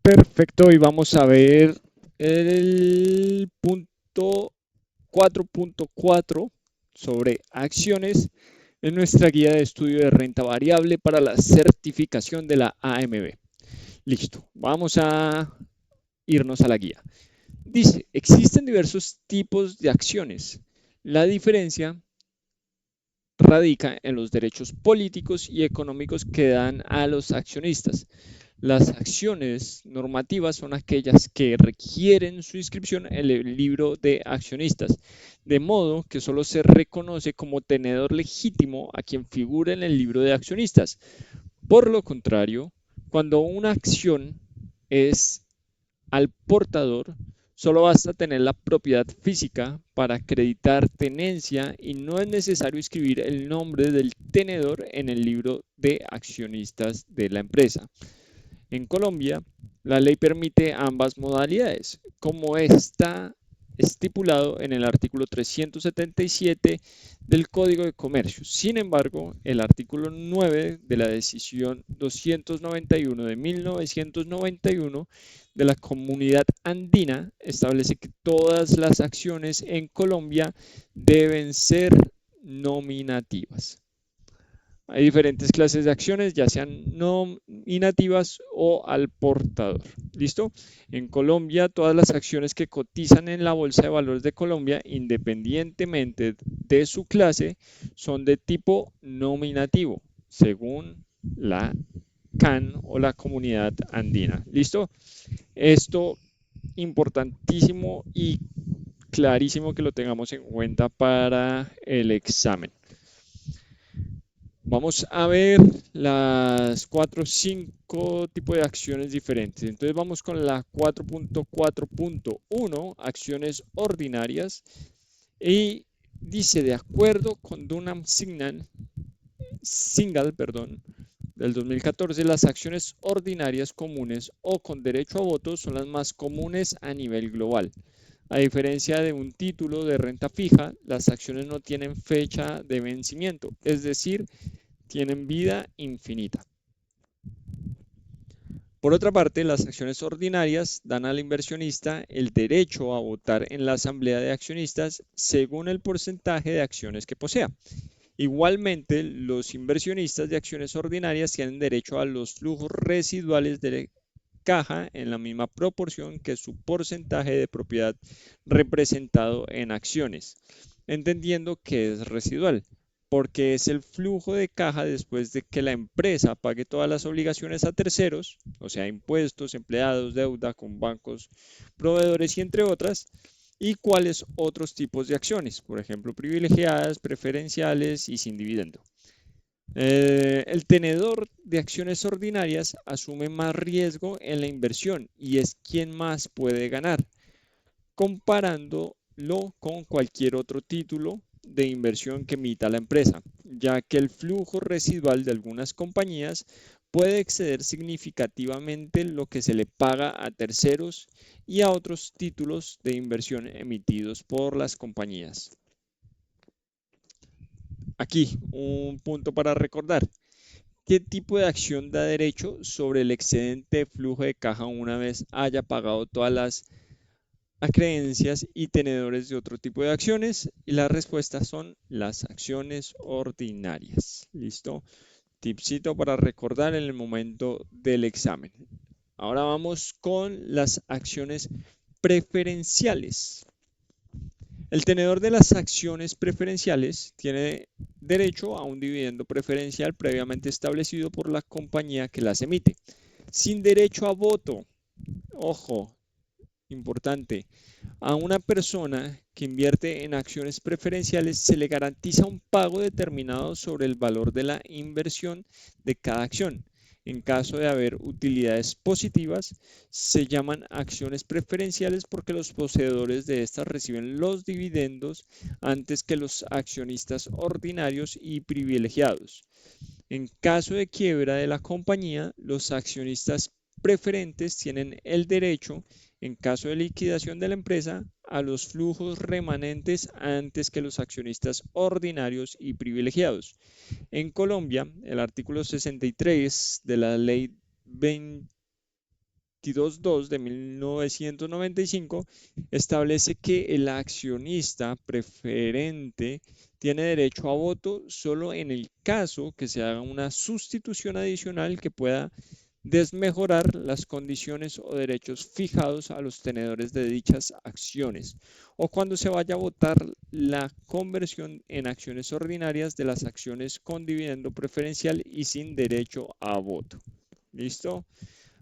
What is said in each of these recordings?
Perfecto, y vamos a ver el punto 4.4 sobre acciones en nuestra guía de estudio de renta variable para la certificación de la AMB. Listo, vamos a irnos a la guía. Dice, existen diversos tipos de acciones. La diferencia radica en los derechos políticos y económicos que dan a los accionistas. Las acciones normativas son aquellas que requieren su inscripción en el libro de accionistas, de modo que solo se reconoce como tenedor legítimo a quien figura en el libro de accionistas. Por lo contrario, cuando una acción es al portador, solo basta tener la propiedad física para acreditar tenencia y no es necesario escribir el nombre del tenedor en el libro de accionistas de la empresa. En Colombia, la ley permite ambas modalidades, como está estipulado en el artículo 377 del Código de Comercio. Sin embargo, el artículo 9 de la decisión 291 de 1991 de la Comunidad Andina establece que todas las acciones en Colombia deben ser nominativas. Hay diferentes clases de acciones, ya sean nominativas o al portador. ¿Listo? En Colombia, todas las acciones que cotizan en la Bolsa de Valores de Colombia, independientemente de su clase, son de tipo nominativo, según la CAN o la Comunidad Andina. ¿Listo? Esto importantísimo y clarísimo que lo tengamos en cuenta para el examen. Vamos a ver las 4 o 5 tipos de acciones diferentes. Entonces vamos con la 4.4.1, acciones ordinarias. Y dice, de acuerdo con Dunham Singal, del 2014, las acciones ordinarias comunes o con derecho a voto son las más comunes a nivel global. A diferencia de un título de renta fija, las acciones no tienen fecha de vencimiento, es decir, tienen vida infinita. Por otra parte, las acciones ordinarias dan al inversionista el derecho a votar en la asamblea de accionistas según el porcentaje de acciones que posea. Igualmente, los inversionistas de acciones ordinarias tienen derecho a los flujos residuales de caja en la misma proporción que su porcentaje de propiedad representado en acciones, entendiendo que es residual, porque es el flujo de caja después de que la empresa pague todas las obligaciones a terceros, o sea, impuestos, empleados, deuda con bancos, proveedores y entre otras, y cuáles otros tipos de acciones, por ejemplo, privilegiadas, preferenciales y sin dividendo. El tenedor de acciones ordinarias asume más riesgo en la inversión y es quien más puede ganar, comparándolo con cualquier otro título de inversión que emita la empresa, ya que el flujo residual de algunas compañías puede exceder significativamente lo que se le paga a terceros y a otros títulos de inversión emitidos por las compañías. Aquí un punto para recordar. ¿Qué tipo de acción da derecho sobre el excedente de flujo de caja una vez haya pagado todas las acreencias y tenedores de otro tipo de acciones? Y las respuestas son las acciones ordinarias. ¿Listo? Tipcito para recordar en el momento del examen. Ahora vamos con las acciones preferenciales. El tenedor de las acciones preferenciales tiene derecho a un dividendo preferencial previamente establecido por la compañía que las emite, sin derecho a voto. Ojo, importante. A una persona que invierte en acciones preferenciales se le garantiza un pago determinado sobre el valor de la inversión de cada acción. En caso de haber utilidades positivas, se llaman acciones preferenciales porque los poseedores de estas reciben los dividendos antes que los accionistas ordinarios y privilegiados. En caso de quiebra de la compañía, los accionistas preferentes tienen el derecho, en caso de liquidación de la empresa, a los flujos remanentes antes que los accionistas ordinarios y privilegiados. En Colombia, el artículo 63 de la Ley 20 22.2 de 1995 establece que el accionista preferente tiene derecho a voto solo en el caso que se haga una sustitución adicional que pueda desmejorar las condiciones o derechos fijados a los tenedores de dichas acciones, o cuando se vaya a votar la conversión en acciones ordinarias de las acciones con dividendo preferencial y sin derecho a voto. ¿Listo?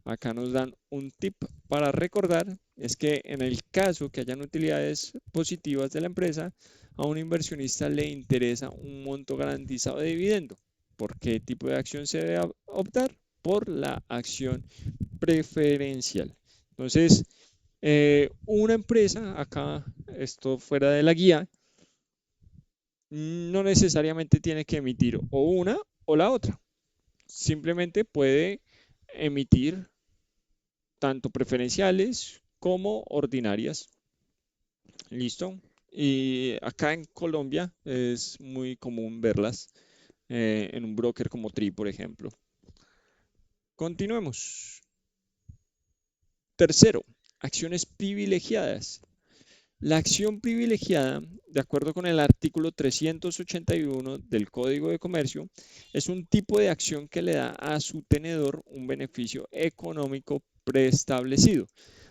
Acá nos dan un tip para recordar, es que en el caso que hayan utilidades positivas de la empresa, a un inversionista le interesa un monto garantizado de dividendo. ¿Por qué tipo de acción se debe optar? Por la acción preferencial. Entonces, una empresa, acá esto fuera de la guía, no necesariamente tiene que emitir o una o la otra. Simplemente puede emitir tanto preferenciales como ordinarias. ¿Listo? Y acá en Colombia es muy común verlas en un broker como TRI, por ejemplo. Continuemos. Tercero, acciones privilegiadas. La acción privilegiada, de acuerdo con el artículo 381 del Código de Comercio, es un tipo de acción que le da a su tenedor un beneficio económico preestablecido,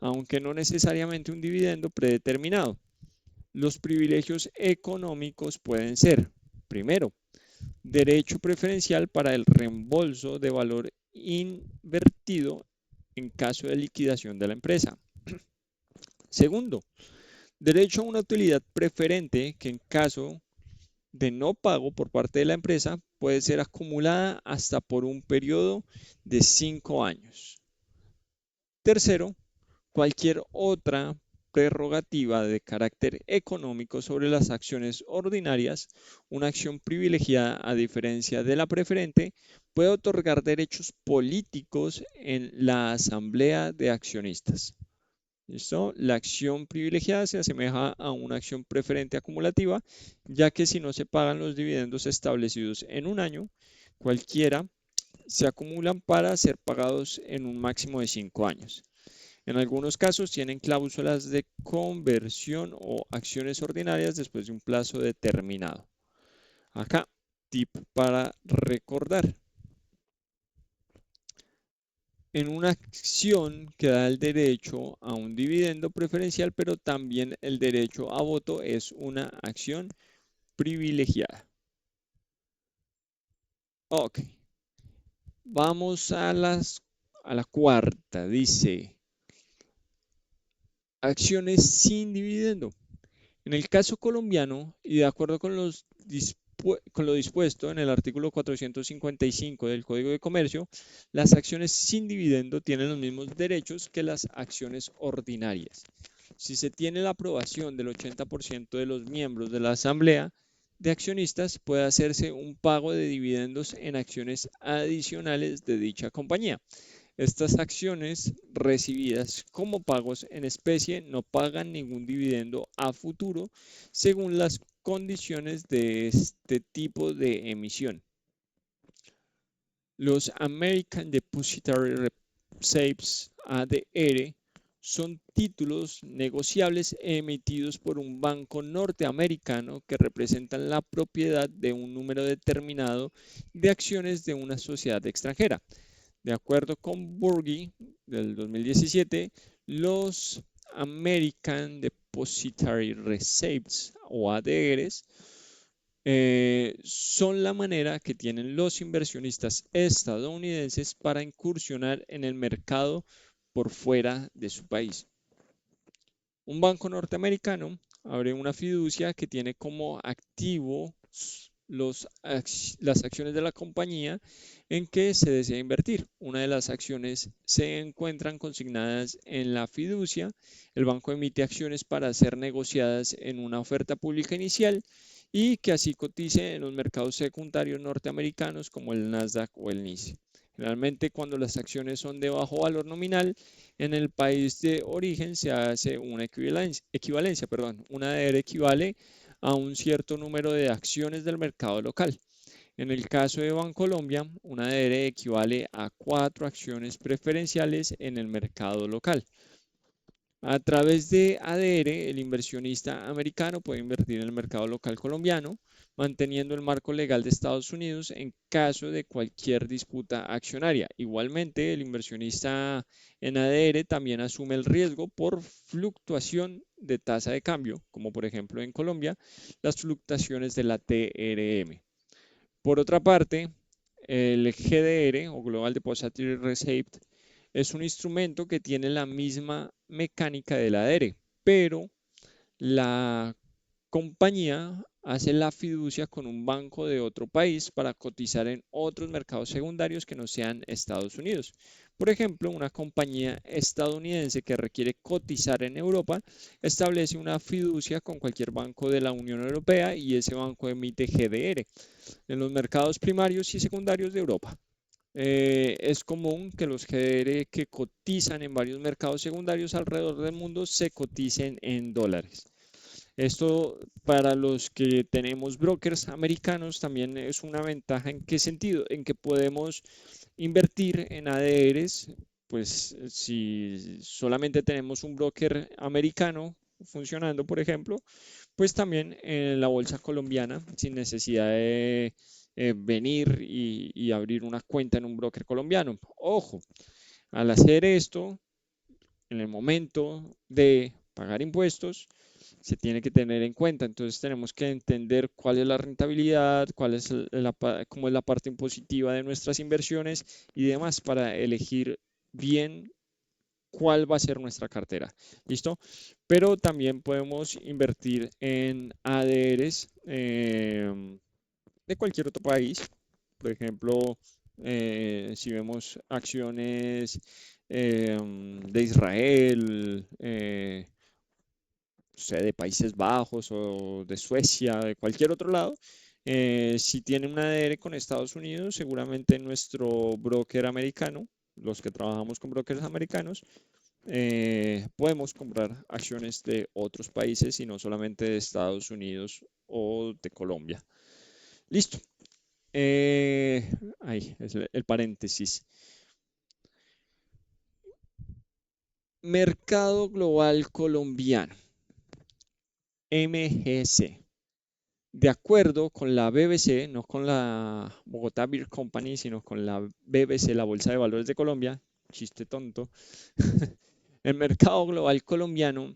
aunque no necesariamente un dividendo predeterminado. Los privilegios económicos pueden ser, primero, derecho preferencial para el reembolso de valor invertido en caso de liquidación de la empresa. Segundo, derecho a una utilidad preferente que en caso de no pago por parte de la empresa puede ser acumulada hasta por un periodo de 5 años. Tercero, cualquier otra prerrogativa de carácter económico sobre las acciones ordinarias, una acción privilegiada a diferencia de la preferente, puede otorgar derechos políticos en la asamblea de accionistas. ¿Listo? La acción privilegiada se asemeja a una acción preferente acumulativa, ya que si no se pagan los dividendos establecidos en un año, cualquiera se acumulan para ser pagados en un máximo de 5 años. En algunos casos tienen cláusulas de conversión o acciones ordinarias después de un plazo determinado. Acá, tip para recordar. En una acción que da el derecho a un dividendo preferencial, pero también el derecho a voto es una acción privilegiada. Ok, vamos a la cuarta. Dice, acciones sin dividendo. En el caso colombiano, y de acuerdo con lo dispuesto en el artículo 455 del Código de Comercio, las acciones sin dividendo tienen los mismos derechos que las acciones ordinarias. Si se tiene la aprobación del 80% de los miembros de la Asamblea de Accionistas, puede hacerse un pago de dividendos en acciones adicionales de dicha compañía. Estas acciones recibidas como pagos en especie no pagan ningún dividendo a futuro según las condiciones de este tipo de emisión. Los American Depositary Receipts (ADR) son títulos negociables emitidos por un banco norteamericano que representan la propiedad de un número determinado de acciones de una sociedad extranjera. De acuerdo con Burgi del 2017, los American Depositary Receipts o ADRs son la manera que tienen los inversionistas estadounidenses para incursionar en el mercado por fuera de su país. Un banco norteamericano abre una fiducia que tiene como activo las acciones de la compañía en que se desea invertir. Una de las acciones se encuentran consignadas en la fiducia. El banco emite acciones para ser negociadas en una oferta pública inicial y que así cotice en los mercados secundarios norteamericanos como el Nasdaq o el NYSE. Generalmente, cuando las acciones son de bajo valor nominal, en el país de origen se hace una equivalencia. Una ADR equivale a un cierto número de acciones del mercado local. En el caso de Bancolombia, una ADR equivale a 4 acciones preferenciales en el mercado local. A través de ADR, el inversionista americano puede invertir en el mercado local colombiano, manteniendo el marco legal de Estados Unidos en caso de cualquier disputa accionaria. Igualmente, el inversionista en ADR también asume el riesgo por fluctuación de tasa de cambio, como por ejemplo en Colombia, las fluctuaciones de la TRM. Por otra parte, el GDR o Global Depository Receipt es un instrumento que tiene la misma mecánica del ADR, pero la compañía hace la fiducia con un banco de otro país para cotizar en otros mercados secundarios que no sean Estados Unidos. Por ejemplo, una compañía estadounidense que requiere cotizar en Europa establece una fiducia con cualquier banco de la Unión Europea y ese banco emite GDR en los mercados primarios y secundarios de Europa. Es común que los GDR que cotizan en varios mercados secundarios alrededor del mundo se coticen en dólares. Esto para los que tenemos brokers americanos también es una ventaja. ¿En qué sentido? En que podemos invertir en ADRs, pues si solamente tenemos un broker americano funcionando, por ejemplo, pues también en la bolsa colombiana, sin necesidad de venir y abrir una cuenta en un broker colombiano. Ojo, al hacer esto, en el momento de pagar impuestos, se tiene que tener en cuenta. Entonces tenemos que entender cuál es la rentabilidad, cuál es cómo es la parte impositiva de nuestras inversiones y demás para elegir bien cuál va a ser nuestra cartera. ¿Listo? Pero también podemos invertir en ADRs de cualquier otro país. Por ejemplo, si vemos acciones de Israel, de Países Bajos o de Suecia, de cualquier otro lado, si tiene una ADR con Estados Unidos, seguramente nuestro broker americano, los que trabajamos con brokers americanos, podemos comprar acciones de otros países y no solamente de Estados Unidos o de Colombia. Listo. Ahí es el paréntesis. Mercado Global Colombiano, MGC. De acuerdo con la BBC, no con la Bogotá Beer Company, sino con la BBC, la Bolsa de Valores de Colombia, chiste tonto, el mercado global colombiano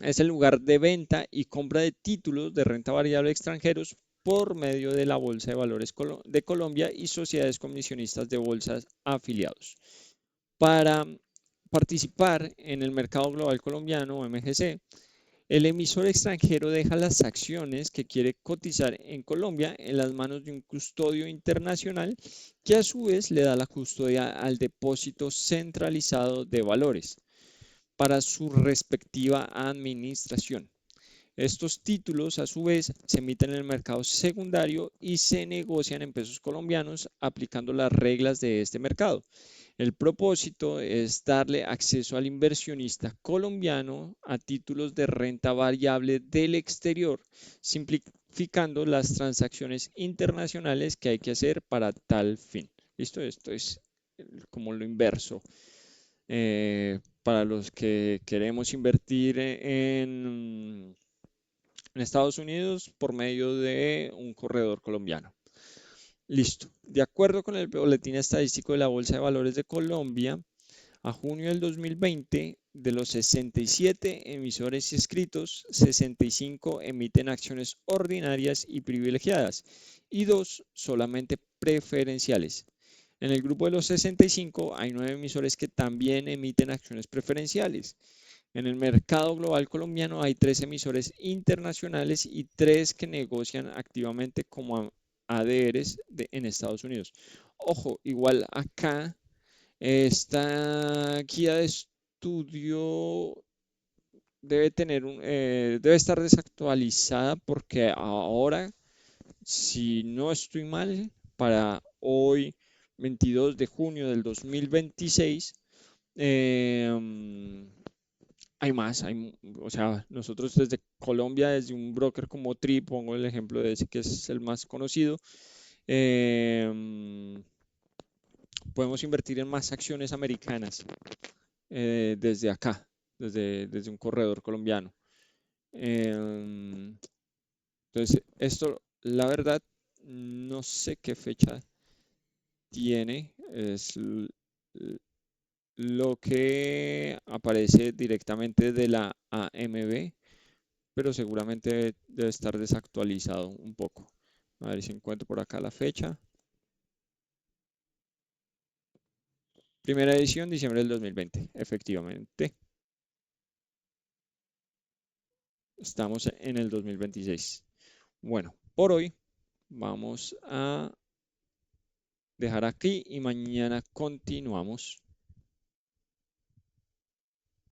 es el lugar de venta y compra de títulos de renta variable extranjeros por medio de la Bolsa de Valores de Colombia y sociedades comisionistas de bolsas afiliados. Para participar en el mercado global colombiano, MGC, el emisor extranjero deja las acciones que quiere cotizar en Colombia en las manos de un custodio internacional que a su vez le da la custodia al depósito centralizado de valores para su respectiva administración. Estos títulos, a su vez, se emiten en el mercado secundario y se negocian en pesos colombianos aplicando las reglas de este mercado. El propósito es darle acceso al inversionista colombiano a títulos de renta variable del exterior, simplificando las transacciones internacionales que hay que hacer para tal fin. ¿Listo? Esto es como lo inverso. Para los que queremos invertir en Estados Unidos por medio de un corredor colombiano. Listo. De acuerdo con el Boletín Estadístico de la Bolsa de Valores de Colombia, a junio del 2020, de los 67 emisores inscritos, 65 emiten acciones ordinarias y privilegiadas y 2 solamente preferenciales. En el grupo de los 65 hay 9 emisores que también emiten acciones preferenciales. En el mercado global colombiano hay 3 emisores internacionales y 3 que negocian activamente como ADRs en Estados Unidos. Ojo, igual acá esta guía de estudio debe estar desactualizada porque ahora, si no estoy mal, para hoy, 22 de junio del 2026, eh, hay más, o sea, nosotros desde Colombia, desde un broker como TRI, pongo el ejemplo de ese que es el más conocido, Em, Podemos invertir en más acciones americanas desde acá, desde un corredor colombiano. Em, entonces, esto, la verdad, no sé qué fecha tiene. Es lo que aparece directamente de la AMB, pero seguramente debe estar desactualizado un poco. A ver si encuentro por acá la fecha. Primera edición, diciembre del 2020, efectivamente. Estamos en el 2026. Bueno, por hoy vamos a dejar aquí y mañana continuamos.